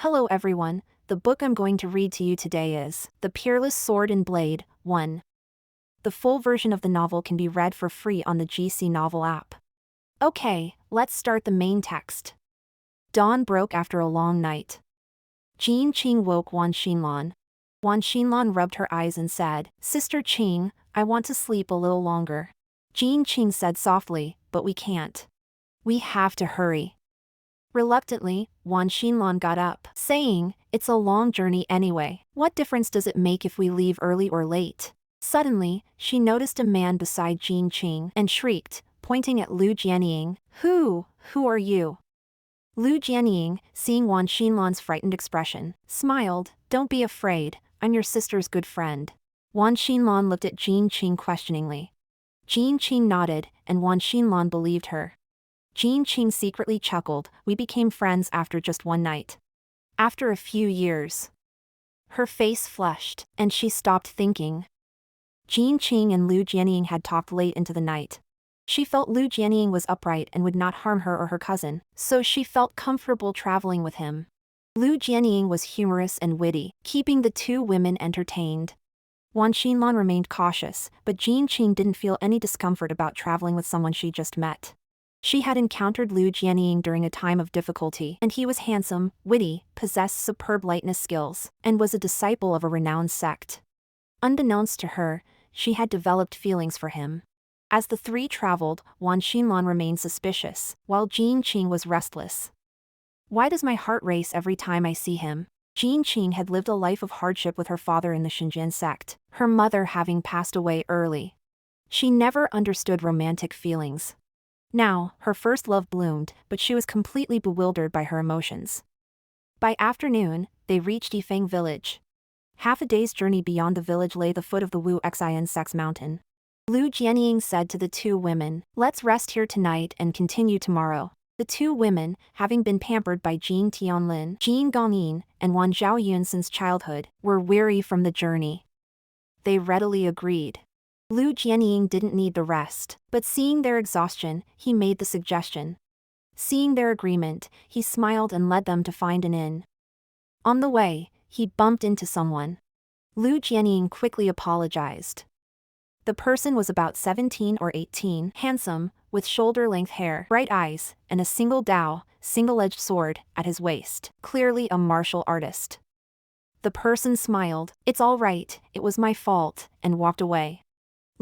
Hello everyone, the book I'm going to read to you today is The Peerless Sword and Blade, 1. The full version of the novel can be read for free on the GC Novel app. Okay, let's start the main text. Dawn broke after a long night. Jean Qing woke Wan Xinlan. Wan Xinlan rubbed her eyes and said, "Sister Qing, I want to sleep a little longer." Jean Qing said softly, "But we can't. We have to hurry." Reluctantly, Wan Xinlan got up, saying, "It's a long journey anyway. What difference does it make if we leave early or late?" Suddenly, she noticed a man beside Jean Qing and shrieked, pointing at Lu Jianying, Who are you?" Lu Jianying, seeing Wan Xinlan's frightened expression, smiled, "Don't be afraid, I'm your sister's good friend." Wan Xinlan looked at Jean Qing questioningly. Jean Qing nodded, and Wan Xinlan believed her. Jean Qing secretly chuckled, "We became friends after just one night. After a few years." Her face flushed, and she stopped thinking. Jean Qing and Lu Jianying had talked late into the night. She felt Lu Jianying was upright and would not harm her or her cousin, so she felt comfortable traveling with him. Lu Jianying was humorous and witty, keeping the two women entertained. Wan Xinlan remained cautious, but Jean Qing didn't feel any discomfort about traveling with someone she just met. She had encountered Lu Jianying during a time of difficulty, and he was handsome, witty, possessed superb lightness skills, and was a disciple of a renowned sect. Unbeknownst to her, she had developed feelings for him. As the three traveled, Wan Xinlan remained suspicious, while Jean Qing was restless. "Why does my heart race every time I see him?" Jean Qing had lived a life of hardship with her father in the Xinjiang sect, her mother having passed away early. She never understood romantic feelings. Now, her first love bloomed, but she was completely bewildered by her emotions. By afternoon, they reached Yifeng village. Half a day's journey beyond the village lay the foot of the Wu Xian Sex mountain. Lu Jianying said to the two women, "Let's rest here tonight and continue tomorrow." The two women, having been pampered by Jin Tianlin, Jin Gongyin, and Wan Zhaoyun since childhood, were weary from the journey. They readily agreed. Lu Jianying didn't need the rest, but seeing their exhaustion, he made the suggestion. Seeing their agreement, he smiled and led them to find an inn. On the way, he bumped into someone. Lu Jianying quickly apologized. The person was about 17 or 18, handsome, with shoulder-length hair, bright eyes, and a single-edged sword, at his waist, clearly a martial artist. The person smiled, "It's all right, it was my fault," and walked away.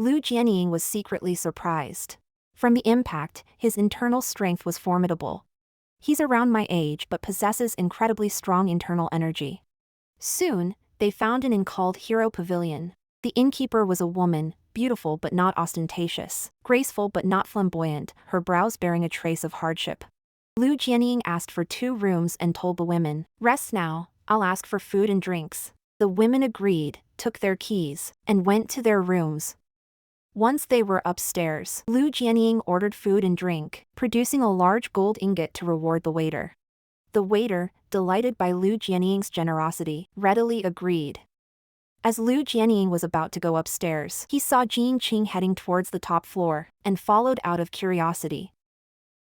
Lu Jianying was secretly surprised. From the impact, his internal strength was formidable. "He's around my age but possesses incredibly strong internal energy." Soon, they found an inn called Hero Pavilion. The innkeeper was a woman, beautiful but not ostentatious, graceful but not flamboyant, her brows bearing a trace of hardship. Lu Jianying asked for 2 rooms and told the women, "Rest now, I'll ask for food and drinks." The women agreed, took their keys, and went to their rooms. Once they were upstairs, Lu Jianying ordered food and drink, producing a large gold ingot to reward the waiter. The waiter, delighted by Lu Jianying's generosity, readily agreed. As Lu Jianying was about to go upstairs, he saw Jean Qing heading towards the top floor, and followed out of curiosity.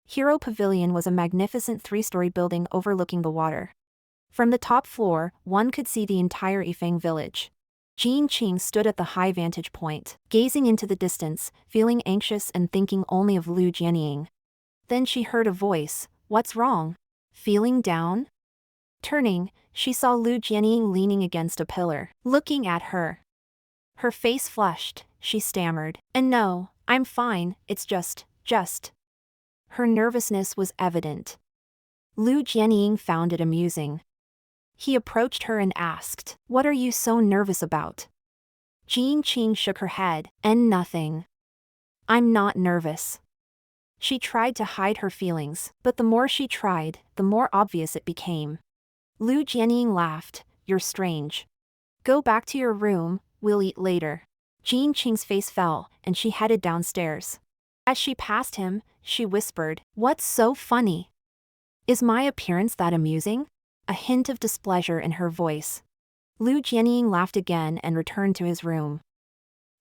Hero Pavilion was a magnificent 3-story building overlooking the water. From the top floor, one could see the entire Yifeng village. Jean Qing stood at the high vantage point, gazing into the distance, feeling anxious and thinking only of Lu Jianying. Then she heard a voice, "What's wrong? Feeling down?" Turning, she saw Lu Jianying leaning against a pillar, looking at her. Her face flushed, she stammered, "And no, I'm fine, it's just. Her nervousness was evident. Lu Jianying found it amusing. He approached her and asked, "What are you so nervous about?" Jean Qing shook her head, "And nothing. I'm not nervous." She tried to hide her feelings, but the more she tried, the more obvious it became. Lu Jianying laughed, "You're strange. Go back to your room, we'll eat later." Jean Qing's face fell, and she headed downstairs. As she passed him, she whispered, "What's so funny? Is my appearance that amusing?" A hint of displeasure in her voice. Lu Jianying laughed again and returned to his room.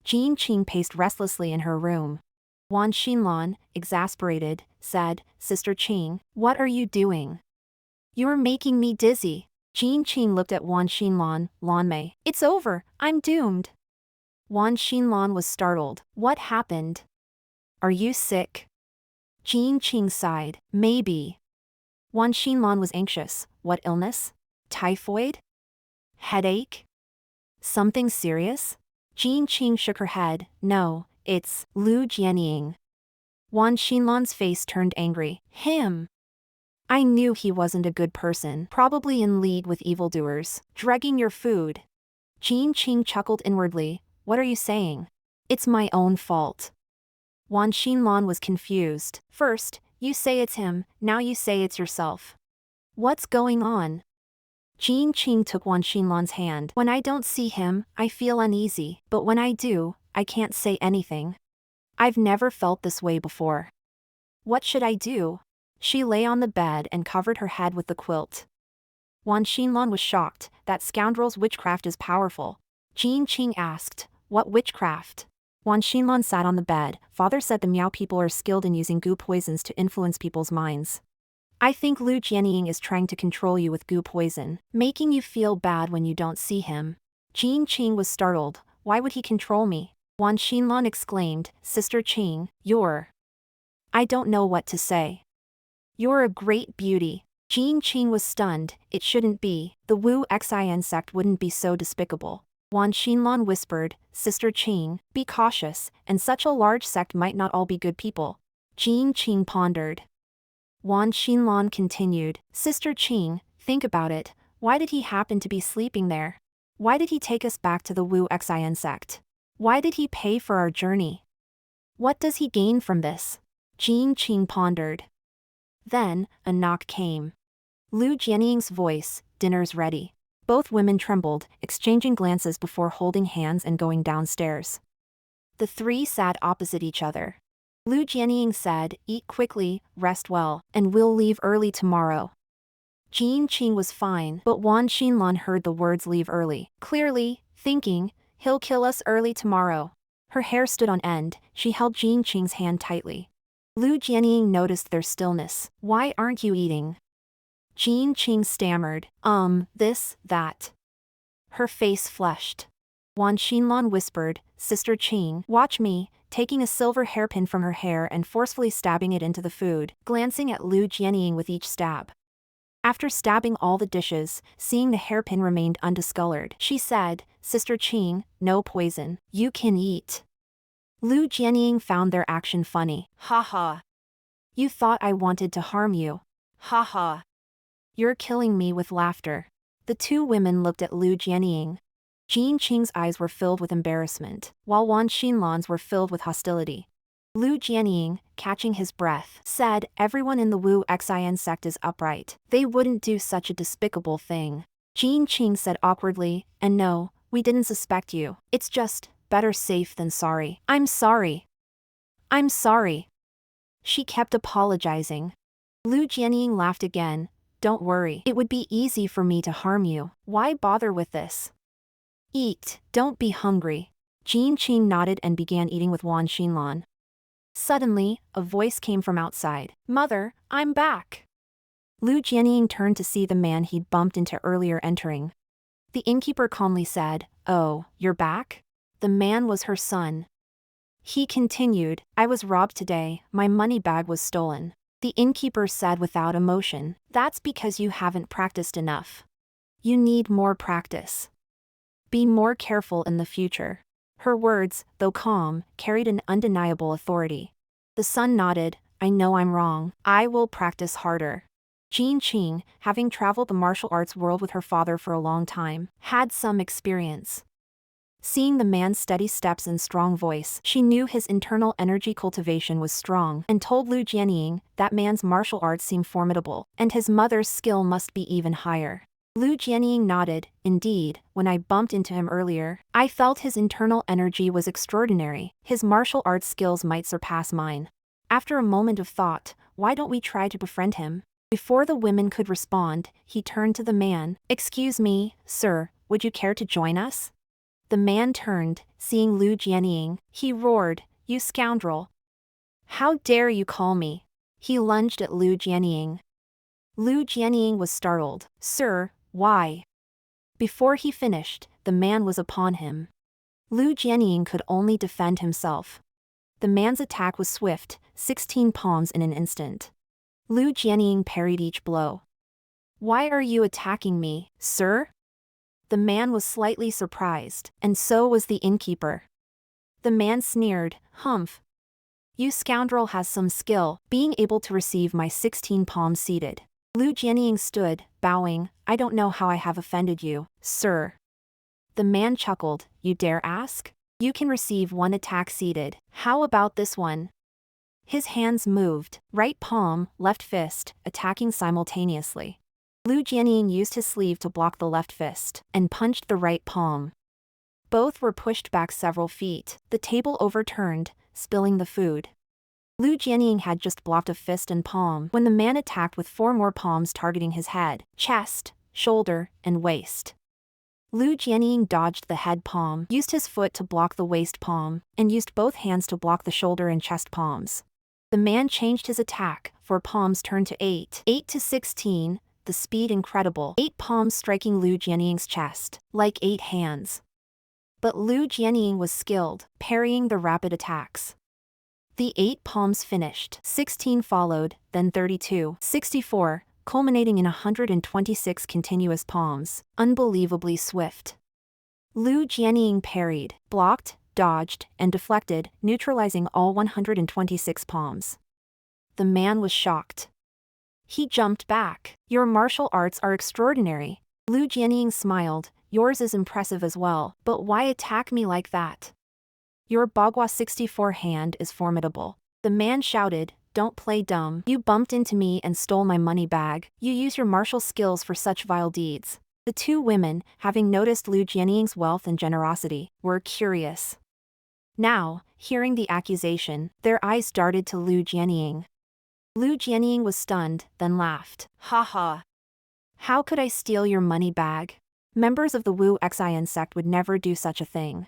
Jean Qing paced restlessly in her room. Wan Xinlan, exasperated, said, "Sister Qing, what are you doing? You're making me dizzy." Jin Qing looked at Wan Xinlan, Lanmei. It's over, I'm doomed. Wan Xinlan was startled. What happened? Are you sick? Jin Qing sighed. Maybe. Wan Xinlan was anxious. What illness? Typhoid? Headache? Something serious? Jin Qing shook her head. No, it's Lu Jianying. Wan Xinlan's face turned angry. Him. I knew he wasn't a good person, probably in league with evildoers. Drugging your food. Jin Qing chuckled inwardly. What are you saying? It's my own fault. Wan Xinlan was confused. First, you say it's him, now you say it's yourself. What's going on? Jin Qing took Wan Xinlan's hand. When I don't see him, I feel uneasy, but when I do, I can't say anything. I've never felt this way before. What should I do? She lay on the bed and covered her head with the quilt. Wan Xinlan was shocked. That scoundrel's witchcraft is powerful. Jin Qing asked, what witchcraft? Wan Xinlan sat on the bed. Father said the Miao people are skilled in using goo poisons to influence people's minds. I think Lu Jianying is trying to control you with goo poison, making you feel bad when you don't see him. Jin Qing was startled. Why would he control me? Wan Xinlan exclaimed, Sister Qing, you're... I don't know what to say. You're a great beauty. Jin Qing was stunned. It shouldn't be. The Wu Xin sect wouldn't be so despicable. Wan Xinlan whispered, Sister Qing, be cautious, and such a large sect might not all be good people. Jin Qing pondered. Wan Xinlan continued, Sister Qing, think about it. Why did he happen to be sleeping there? Why did he take us back to the Wu Xin sect? Why did he pay for our journey? What does he gain from this? Jin Qing pondered. Then, a knock came. Lu Jianying's voice, dinner's ready. Both women trembled, exchanging glances before holding hands and going downstairs. The three sat opposite each other. Lu Jianying said, eat quickly, rest well, and we'll leave early tomorrow. Jin Qing was fine, but Wan Xinlan heard the words leave early, clearly, thinking, he'll kill us early tomorrow. Her hair stood on end, she held Jin Qing's hand tightly. Lu Jianying noticed their stillness. Why aren't you eating? Jin Qing stammered, this, that. Her face flushed. Wan Xinlan whispered, Sister Qing, watch me, taking a silver hairpin from her hair and forcefully stabbing it into the food, glancing at Lu Jianying with each stab. After stabbing all the dishes, seeing the hairpin remained undiscolored, she said, Sister Qing, no poison, you can eat. Lu Jianying found their action funny. Ha ha. You thought I wanted to harm you. Ha ha. You're killing me with laughter. The two women looked at Lu Jianying. Jin Qing's eyes were filled with embarrassment, while Wan Xinlan's were filled with hostility. Lu Jianying, catching his breath, said, everyone in the Wu Xin sect is upright. They wouldn't do such a despicable thing. Jin Qing said awkwardly, and no, we didn't suspect you. It's just, better safe than sorry. I'm sorry. I'm sorry. She kept apologizing. Lu Jianying laughed again. Don't worry. It would be easy for me to harm you. Why bother with this? Eat, don't be hungry. Jin Qing nodded and began eating with Wan Xinlan. Suddenly, a voice came from outside. Mother, I'm back. Lu Jianying turned to see the man he'd bumped into earlier entering. The innkeeper calmly said, Oh, you're back? The man was her son. He continued, I was robbed today, my money bag was stolen. The innkeeper said without emotion, That's because you haven't practiced enough. You need more practice. Be more careful in the future. Her words, though calm, carried an undeniable authority. The son nodded, I know I'm wrong. I will practice harder. Jin Qing, having traveled the martial arts world with her father for a long time, had some experience. Seeing the man's steady steps and strong voice, she knew his internal energy cultivation was strong and told Lu Jianying that man's martial arts seemed formidable, and his mother's skill must be even higher. Lu Jianying nodded, indeed, when I bumped into him earlier, I felt his internal energy was extraordinary, his martial arts skills might surpass mine. After a moment of thought, why don't we try to befriend him? Before the women could respond, he turned to the man, Excuse me, sir, would you care to join us? The man turned, seeing Lu Jianying, he roared, You scoundrel! How dare you call me? He lunged at Lu Jianying. Lu Jianying was startled. Sir, Why? Before he finished, the man was upon him. Lu Jianying could only defend himself. The man's attack was swift, 16 palms in an instant. Lu Jianying parried each blow. Why are you attacking me, sir? The man was slightly surprised, and so was the innkeeper. The man sneered, "Humph. You scoundrel has some skill, being able to receive my 16 palms seated." Lu Jianying stood, bowing. "I don't know how I have offended you, sir." The man chuckled, "You dare ask? You can receive one attack seated. How about this one?" His hands moved, right palm, left fist, attacking simultaneously. Lu Jianying used his sleeve to block the left fist, and punched the right palm. Both were pushed back several feet. The table overturned, spilling the food. Lu Jianying had just blocked a fist and palm when the man attacked with 4 more palms targeting his head, chest, shoulder, and waist. Lu Jianying dodged the head palm, used his foot to block the waist palm, and used both hands to block the shoulder and chest palms. The man changed his attack, 4 palms turned to 8 to 16, the speed incredible, 8 palms striking Lu Jianying's chest, like 8 hands. But Lu Jianying was skilled, parrying the rapid attacks. The 8 palms finished, 16 followed, then 32, 64, culminating in 126 continuous palms, unbelievably swift. Lu Jianying parried, blocked, dodged, and deflected, neutralizing all 126 palms. The man was shocked. He jumped back. "Your martial arts are extraordinary." Lu Jianying smiled. "Yours is impressive as well, but why attack me like that? Your Bagua 64 hand is formidable." The man shouted, "Don't play dumb. You bumped into me and stole my money bag. You use your martial skills for such vile deeds." The 2 women, having noticed Lu Jianying's wealth and generosity, were curious. Now, hearing the accusation, their eyes darted to Lu Jianying. Lu Jianying was stunned, then laughed. "Ha ha. How could I steal your money bag? Members of the Wu Xian sect would never do such a thing."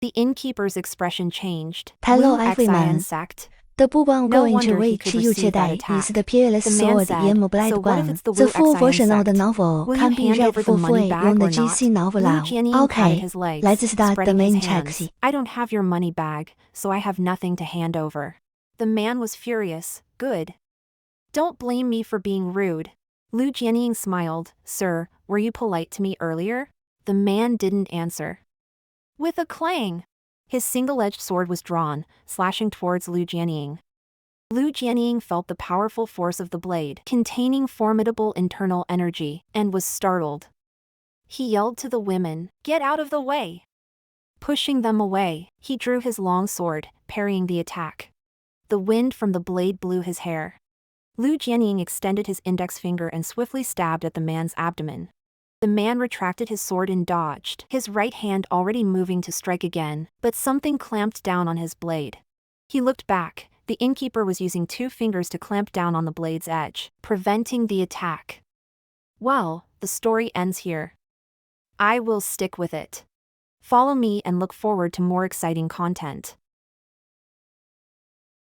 The innkeeper's expression changed. Hello Wu Xian everyone. sect? The book I'm No going to wonder he read could to you receive that today is attack. the Peerless The man Sword said, and Blade "So what if 1. it's the The Wu full Xian version of the sect? novel Will can you be hand read over the for money free bag on the or not?" gcnovel-app. Lu Jianying patted Okay, his legs, let's start the spreading main his hands. text. "I don't have your money bag, so I have nothing to hand over." The man was furious. "Good. Don't blame me for being rude." Lu Jianying smiled. "Sir, were you polite to me earlier?" The man didn't answer. With a clang, his single-edged sword was drawn, slashing towards Lu Jianying. Lu Jianying felt the powerful force of the blade, containing formidable internal energy, and was startled. He yelled to the women, "Get out of the way!" Pushing them away, he drew his long sword, parrying the attack. The wind from the blade blew his hair. Lu Jianying extended his index finger and swiftly stabbed at the man's abdomen. The man retracted his sword and dodged, his right hand already moving to strike again, but something clamped down on his blade. He looked back. The innkeeper was using 2 fingers to clamp down on the blade's edge, preventing the attack. Well, the story ends here. I will stick with it. Follow me and look forward to more exciting content.